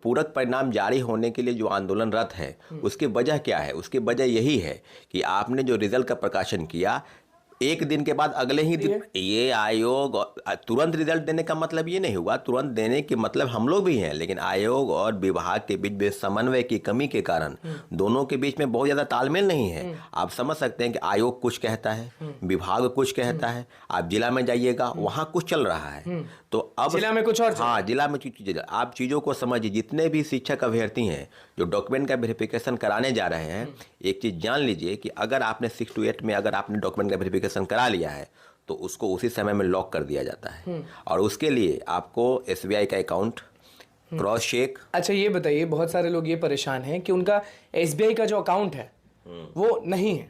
पूरक परिणाम जारी होने के लिए जो आंदोलनरत है उसकी वजह क्या है? उसकी वजह यही है कि आपने जो रिजल्ट का प्रकाशन किया, एक दिन के बाद अगले ही दिन ये आयोग तुरंत रिजल्ट देने का मतलब ये नहीं हुआ। तुरंत देने के मतलब हम लोग भी हैं, लेकिन आयोग और विभाग के बीच में समन्वय की कमी के कारण दोनों के बीच में बहुत ज्यादा तालमेल नहीं है। आप समझ सकते हैं कि आयोग कुछ कहता है, विभाग कुछ कहता है, आप जिला में जाइएगा वहां कुछ चल रहा है, तो अब जिला में कुछ और हाँ, जिला में आप चीजों को समझिए। जितने भी शिक्षक अभ्यर्थी हैं जो डॉक्यूमेंट का वेरिफिकेशन कराने जा रहे हैं, एक चीज जान लीजिए कि अगर आपने 6 to 8 में अगर आपने डॉक्यूमेंट का वेरिफिकेशन करा लिया है तो उसको उसी समय में लॉक कर दिया जाता है, और उसके लिए आपको एसबीआई का अकाउंट, क्रॉस चेक। अच्छा ये बताइए, बहुत सारे लोग ये परेशान हैं कि उनका एसबीआई का जो अकाउंट है वो नहीं है।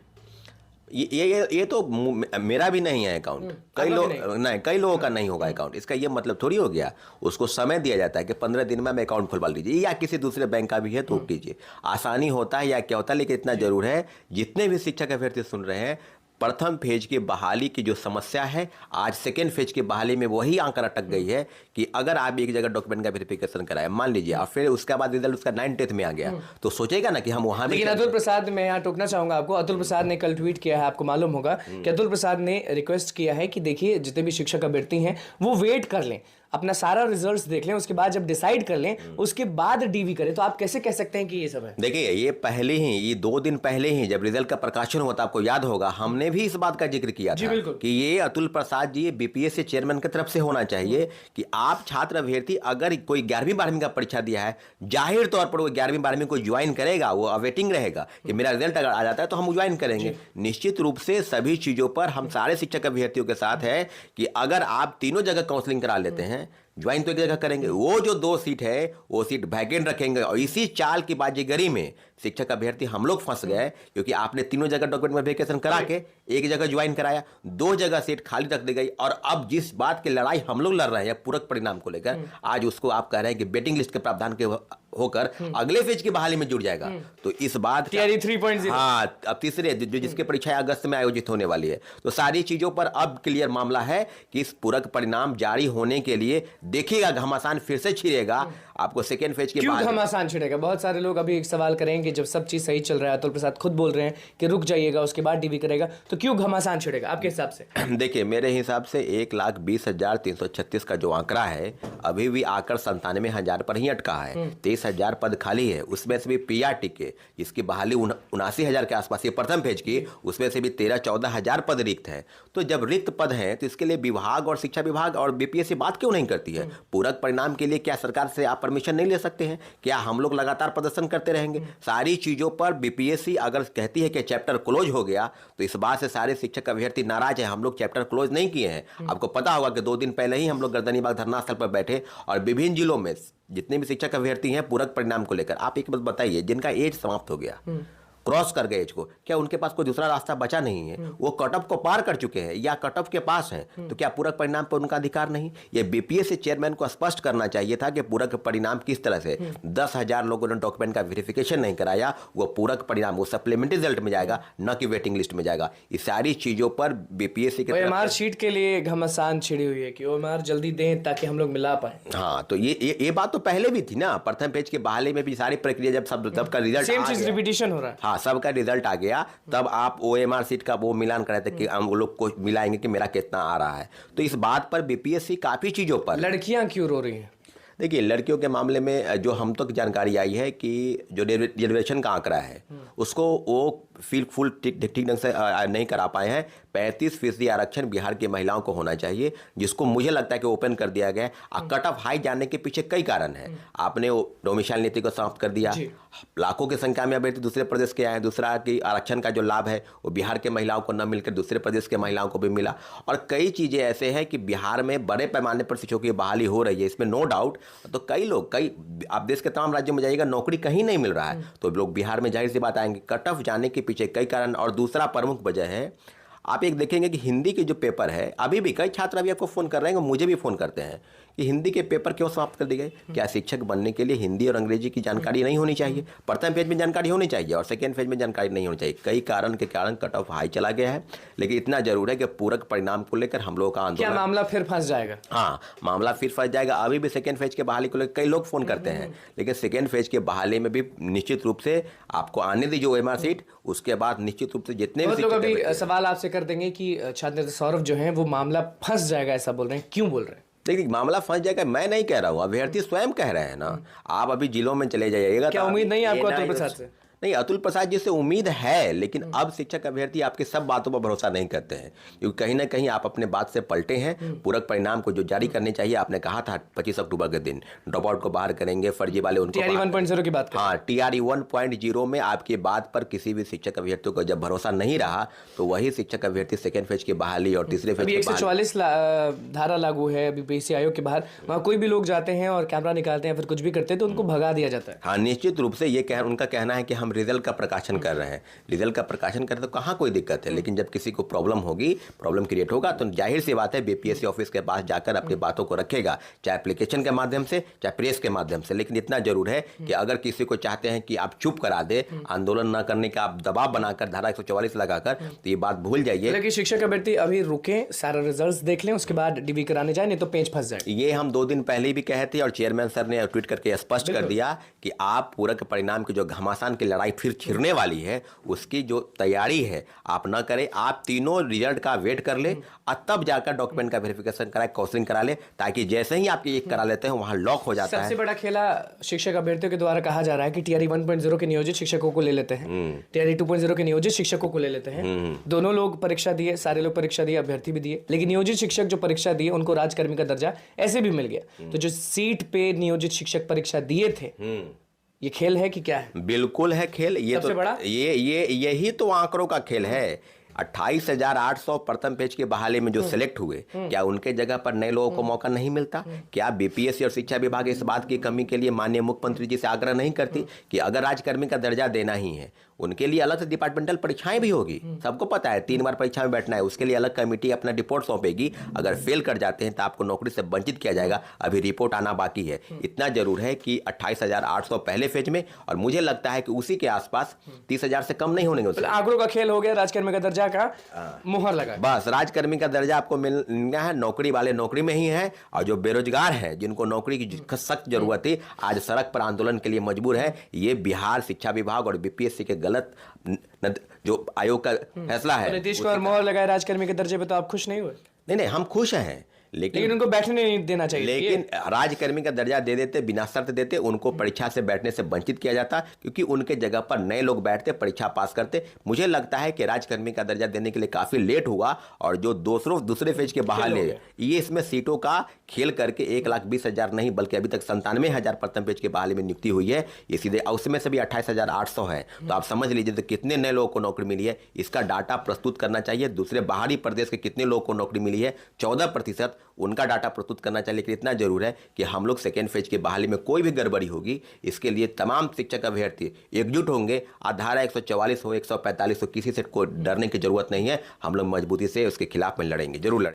ये तो मेरा भी नहीं है अकाउंट, कई लोगों का नहीं होगा अकाउंट। इसका ये मतलब थोड़ी हो गया उसको समय दिया जाता है कि 15 दिन में अकाउंट खुलवा लीजिए, या किसी दूसरे बैंक का भी है तो कीजिए। आसानी होता है या क्या होता है, लेकिन इतना जरूर है, जितने भी शिक्षक अभ्यर्थी सुन रहे हैं, प्रथम फेज की बहाली की जो समस्या है, आज सेकेंड फेज की बहाली में वही आंकड़ा अटक गई है कि अगर आप एक जगह डॉक्यूमेंट का वेरिफिकेशन कराए, मान लीजिए, और फिर उसके बाद रिजल्ट उसका 9th में आ गया, तो सोचेगा ना कि हम वहां। लेकिन अतुल प्रसाद, मैं यहाँ टोकना चाहूंगा आपको, अतुल प्रसाद ने कल ट्वीट किया है, आपको मालूम होगा कि अतुल प्रसाद ने रिक्वेस्ट किया है कि देखिए जितने भी शिक्षक अभ्यर्थी हैं वो वेट कर लें, अपना सारा रिजल्ट्स देख लें, उसके बाद जब डिसाइड कर लें उसके बाद डीवी करें। तो आप कैसे कह सकते हैं कि ये सब है? देखिए, ये पहले ही, ये 2 दिन पहले ही जब रिजल्ट का प्रकाशन हुआ था, आपको याद होगा, हमने भी इस बात का जिक्र किया था कि ये अतुल प्रसाद जी बीपीएससी चेयरमैन की तरफ से होना चाहिए कि आप छात्र अभ्यर्थी अगर कोई 11वीं 12वीं का परीक्षा दिया है, जाहिर तौर पर वो 11वीं 12वीं को ज्वाइन करेगा, वो अवेटिंग रहेगा कि मेरा रिजल्ट अगर आ जाता है तो हम ज्वाइन करेंगे। निश्चित रूप से सभी चीजों पर हम सारे शिक्षक अभ्यर्थियों के साथ है कि अगर आप तीनों जगह काउंसलिंग करा लेते हैं, ज्वाइन तो एक जगह करेंगे, वो जो 2 सीट है वो सीट वैकेंट रखेंगे। और इसी चाल की बाजीगरी में शिक्षक अभ्यर्थी हम लोग फंस गए, क्योंकि आपने तीनों जगह डॉक्यूमेंट वेरिफिकेशन करा के एक जगह ज्वाइन कराया, 2 जगह सीट खाली रख दी गई। और अब जिस बात की लड़ाई हम लोग लड़ रहे हैं पूरक परिणाम को लेकर, आज उसको आप कह रहे हैं कि वेटिंग लिस्ट के प्रावधान के होकर अगले फेज की बहाली में जुड़ जाएगा। तो इस बात 3.0, हाँ, अब तीसरे जो जिसके परीक्षा अगस्त में आयोजित होने वाली है, तो सारी चीजों पर अब क्लियर मामला है कि इस पूरक परिणाम जारी होने के लिए देखिएगा घमासान फिर से छिड़ेगा आपको सेकेंड फेज के बाद। क्यों घमासान छिड़ेगा? बहुत सारे लोग अभी एक सवाल करेंगे कि जब सब चीज सही चल रहा है, अतुल प्रसाद खुद बोल रहे हैं कि रुक जाइएगा उसके बाद डीवी करेगा, तो क्यों घमासान छिड़ेगा आपके हिसाब से? देखिए, मेरे हिसाब से 1,20,336 का जो आंकड़ा है अभी भी आकर 97,000 पर ही अटका है। 23,000 पद खाली है, उसमें से भी पीआरटी के जिसकी बहाली 79,000 के आसपास, ये प्रथम फेज की, उसमें से भी 13-14 हजार पद रिक्त है। तो जब रिक्त पद हैं तो इसके लिए विभाग और शिक्षा विभाग और बीपीएससी बात क्यों नहीं करती है? पूरक परिणाम के लिए क्या सरकार से आप परमिशन नहीं ले सकते हैं? क्या हम लोग लगातार प्रदर्शन करते रहेंगे? सारी चीजों पर बीपीएससी अगर कहती है कि चैप्टर क्लोज हो गया, तो इस बात से सारे शिक्षक अभ्यर्थी नाराज है। हम लोग चैप्टर क्लोज नहीं किए हैं। आपको पता होगा कि 2 दिन पहले ही हम लोग गर्दनीबाग धरना स्थल पर बैठे और विभिन्न जिलों में जितने भी शिक्षक अभ्यर्थी हैं पूरक परिणाम को लेकर, आप एक बात बताइए, जिनका एज समाप्त हो गया, क्रॉस कर गए एज को, क्या उनके पास कोई दूसरा रास्ता बचा नहीं है? वो कट ऑफ को पार कर चुके हैं या कट ऑफ के पास हैं, तो क्या पूरक परिणाम पर उनका अधिकार नहीं? ये बीपीएससी चेयरमैन को स्पष्ट करना चाहिए था कि पूरक परिणाम किस तरह से 10,000 लोगों ने डॉक्यूमेंट का वेरिफिकेशन नहीं कराया, वो पूरक परिणाम वो सप्लीमेंट्री रिजल्ट में जाएगा, न कि वेटिंग लिस्ट में जाएगा। इस सारी चीजों पर बीपीएससी के ओएमआर शीट के लिए घमासान छिड़ी हुई है कि ओएमआर जल्दी दें ताकि हम लोग मिला पाए। हाँ, तो ये बात तो पहले भी थी ना, प्रथम पेज के बहाली में भी सारी प्रक्रिया जब सबका रिजल्ट सेम चीज रिपीटिशन हो रहा है। हाँ, सबका रिजल्ट आ गया, तब आप ओएमआर सीट का वो मिलान कर रहे थे कि हम वो लोग को मिलाएंगे कि मेरा कितना आ रहा है। तो इस बात पर बीपीएससी काफी चीजों पर। लड़कियां क्यों रो रही हैं? देखिए, लड़कियों के मामले में जो हम तक जानकारी आई है कि जो रिजर्वेशन का आंकड़ा है उसको वो फुल ठीक ढंग से नहीं करा पाए हैं। 35% आरक्षण बिहार की महिलाओं को होना चाहिए, जिसको मुझे लगता है कि ओपन कर दिया गया है। कट ऑफ हाई जाने के पीछे कई कारण हैं। आपने डोमिसाइल नीति को समाप्त कर दिया, लाखों की संख्या में अभ्यर्थी दूसरे प्रदेश के आए, दूसरा कि आरक्षण का जो लाभ है वो बिहार के महिलाओं को न मिलकर दूसरे प्रदेश के महिलाओं को भी मिला, और कई चीजें ऐसे हैं कि बिहार में बड़े पैमाने पर शिक्षकों की बहाली हो रही है, इसमें नो डाउट। तो कई आप देश के तमाम राज्यों में जाइएगा, नौकरी कहीं नहीं मिल रहा है, तो लोग बिहार में जाहिर सी बात आएंगे। कट ऑफ जाने के पीछे कई कारण, और दूसरा प्रमुख वजह है, आप एक देखेंगे कि हिंदी के जो पेपर है, अभी भी कई छात्र अभी आपको फोन कर रहे हैं, मुझे भी फोन करते हैं कि हिंदी के पेपर क्यों समाप्त कर दिए गए? क्या शिक्षक बनने के लिए हिंदी और अंग्रेजी की जानकारी नहीं होनी चाहिए? प्रथम फेज में जानकारी होनी चाहिए और सेकेंड फेज में जानकारी नहीं होनी चाहिए। कई कारण के कारण कट ऑफ हाई चला गया है, लेकिन इतना जरूर है कि पूरक परिणाम को लेकर हम लोगों का क्या आंदोलन, मामला फिर फंस जाएगा? हाँ, मामला फिर फंस जाएगा। अभी भी सेकेंड फेज के बहाली को लेकर कई लोग फोन करते हैं, लेकिन सेकेंड फेज के बहाली में भी निश्चित रूप से आपको आने दीजिए OMR सीट, उसके बाद निश्चित रूप से जितने भी बहुत लोग शिक्षक अभी सवाल आपसे कर देंगे कि छात्र नेता सौरभ जो है वो मामला फंस जाएगा, ऐसा बोल रहे हैं, क्यों बोल रहे हैं? देखिए, मामला फंस जाएगा मैं नहीं कह रहा हूँ, अभ्यर्थी स्वयं कह रहे हैं ना। आप अभी जिलों में चले जाइएगा। क्या तो उम्मीद नहीं है आपको ये अतुल प्रसाद से? नहीं, अतुल प्रसाद जी से उम्मीद है, लेकिन अब शिक्षक अभ्यर्थी आपकी सब बातों पर भरोसा नहीं करते हैं, क्योंकि कहीं ना कहीं आप अपने बात से पलटे हैं। पूरक परिणाम को जो जारी करने चाहिए, आपने कहा था 25 अक्टूबर के दिन ड्रॉप आउट को बाहर करेंगे, फर्जी वाले उनको TRE 1.0 की बात करें। हाँ, TRE 1.0 में आपकी बात पर किसी भी शिक्षक अभ्यर्थी को जब भरोसा नहीं रहा, तो वही शिक्षक अभ्यर्थी सेकेंड फेज की बहाली और तीसरे फेज अभी 144 धारा लागू है अभी PSC आयोग के बाहर, वहाँ कोई भी लोग जाते हैं और कैमरा निकालते हैं, फिर कुछ भी करते हैं तो उनको भगा दिया जाता है। हाँ, निश्चित रूप से ये उनका कहना है कि हम रिजल्ट का प्रकाशन कर रहे हैं। रिजल्ट का प्रकाशन करें तो कहाँ कोई दिक्कत है, लेकिन जब किसी को प्रॉब्लम होगी, प्रॉब्लम क्रिएट होगा, तो जाहिर सी बात है BPSC ऑफिस के पास जाकर अपनी बातों को रखेगा, चाहे एप्लीकेशन के माध्यम से, चाहे प्रेस के माध्यम से। लेकिन इतना जरूर है कि अगर किसी को चाहते हैं कि आप चुप करा दे, आंदोलन न करने का आप दबाव बनाकर धारा 144 लगाकर, तो ये बात भूल जाइए। लेकिन शिक्षक अभ्यर्थी अभी रुके, सारा रिजल्ट देख लें, उसके बाद DV कराने जाए, नहीं तो पेंच फंस जाए। ये हम 2 दिन पहले भी कहे थे और चेयरमैन सर ने ट्वीट करके स्पष्ट कर दिया कि आप पूरक परिणाम की जो घमासान की लड़ाई फिर छिड़ने वाली है, उसकी जो तैयारी है आप न करें। आप तीनों रिजल्ट का वेट कर ले और तब जाकर डॉक्यूमेंट का वेरिफिकेशन कराए, काउंसलिंग करा ले, ताकि जैसे ही आप ये करा लेते हैं वहां लॉक हो जाता है। सबसे बड़ा खेला शिक्षक अभ्यर्थियों के द्वारा कहा जा रहा है कि TRE 1.0 के नियोजित शिक्षकों को ले लेते हैं, TRE 2.0 के नियोजित शिक्षकों को ले लेते हैं। दोनों लोग परीक्षा दिए, सारे लोग परीक्षा दिए, अभ्यर्थी भी दिए, लेकिन नियोजित शिक्षक जो परीक्षा दिए उनको राजकर्मी का दर्जा ऐसे भी मिल गया। तो जो सीट पे नियोजित शिक्षक परीक्षा दिए थे, ये खेल है कि क्या है? बिल्कुल है खेल। ये सबसे तो बड़ा यही तो आंकड़ों का खेल है। 28,800 प्रथम पेज के बहाली में जो सिलेक्ट हुए, क्या उनके जगह पर नए लोगों को मौका नहीं मिलता? क्या BPSC और शिक्षा विभाग इस बात की कमी के लिए माननीय मुख्यमंत्री जी से आग्रह नहीं करती कि अगर राजकर्मी का दर्जा देना ही है, उनके लिए अलग से डिपार्टमेंटल परीक्षाएं भी होगी? सबको पता है 3 बार परीक्षा में बैठना है, उसके लिए अलग कमेटी अपना रिपोर्ट सौंपेगी। अगर फेल कर जाते हैं तो आपको नौकरी से वंचित किया जाएगा। अभी रिपोर्ट आना बाकी है। इतना जरूर है कि 28,800 पहले फेज में, और मुझे लगता है कि उसी के आसपास 30,000 से कम नहीं होने। आंकड़ों का खेल हो गया, राजकर्मी का दर्जा का मुहर लगा। बस राजकर्मी का दर्जा आपको मिलना है, नौकरी वाले नौकरी में ही है, और जो बेरोजगार हैं, जिनको नौकरी की सख्त जरूरत थी, आज सड़क पर आंदोलन के लिए मजबूर है। ये बिहार शिक्षा विभाग और BPSC के गलत जो आयोग का फैसला है। नीतीश कुमार मोहर लगाए राजकर्मी के दर्जे पे, तो आप खुश नहीं हुए? नहीं, हम खुश हैं, लेकिन उनको बैठने नहीं देना चाहिए। लेकिन राजकर्मी का दर्जा दे देते, बिना शर्त देते, उनको परीक्षा से बैठने से वंचित किया जाता, क्योंकि उनके जगह पर नए लोग बैठते, परीक्षा पास करते। मुझे लगता है कि राजकर्मी का दर्जा देने के लिए काफी लेट हुआ, और जो दूसरे फेज के बहाली, ये इसमें सीटों का खेल करके 1,20,000 नहीं, बल्कि अभी तक 97,000 प्रथम पेज के बहाली में नियुक्ति हुई है। ये सीधे उसमें से भी 28,800 है। तो आप समझ लीजिए तो कितने नए लोगों को नौकरी मिली है, इसका डाटा प्रस्तुत करना चाहिए। दूसरे बाहरी प्रदेश के कितने लोगों को नौकरी मिली है, 14%, उनका डाटा प्रस्तुत करना चाहिए। लेकिन इतना जरूर है कि हम लोग सेकेंड फेज की बहाली में कोई भी गड़बड़ी होगी, इसके लिए तमाम शिक्षक अभ्यर्थी एकजुट होंगे। धारा 144 हो, 145 हो, किसी से कोई डरने की जरूरत नहीं है। हम लोग मजबूती से उसके खिलाफ में लड़ेंगे, जरूर लड़ेंगे।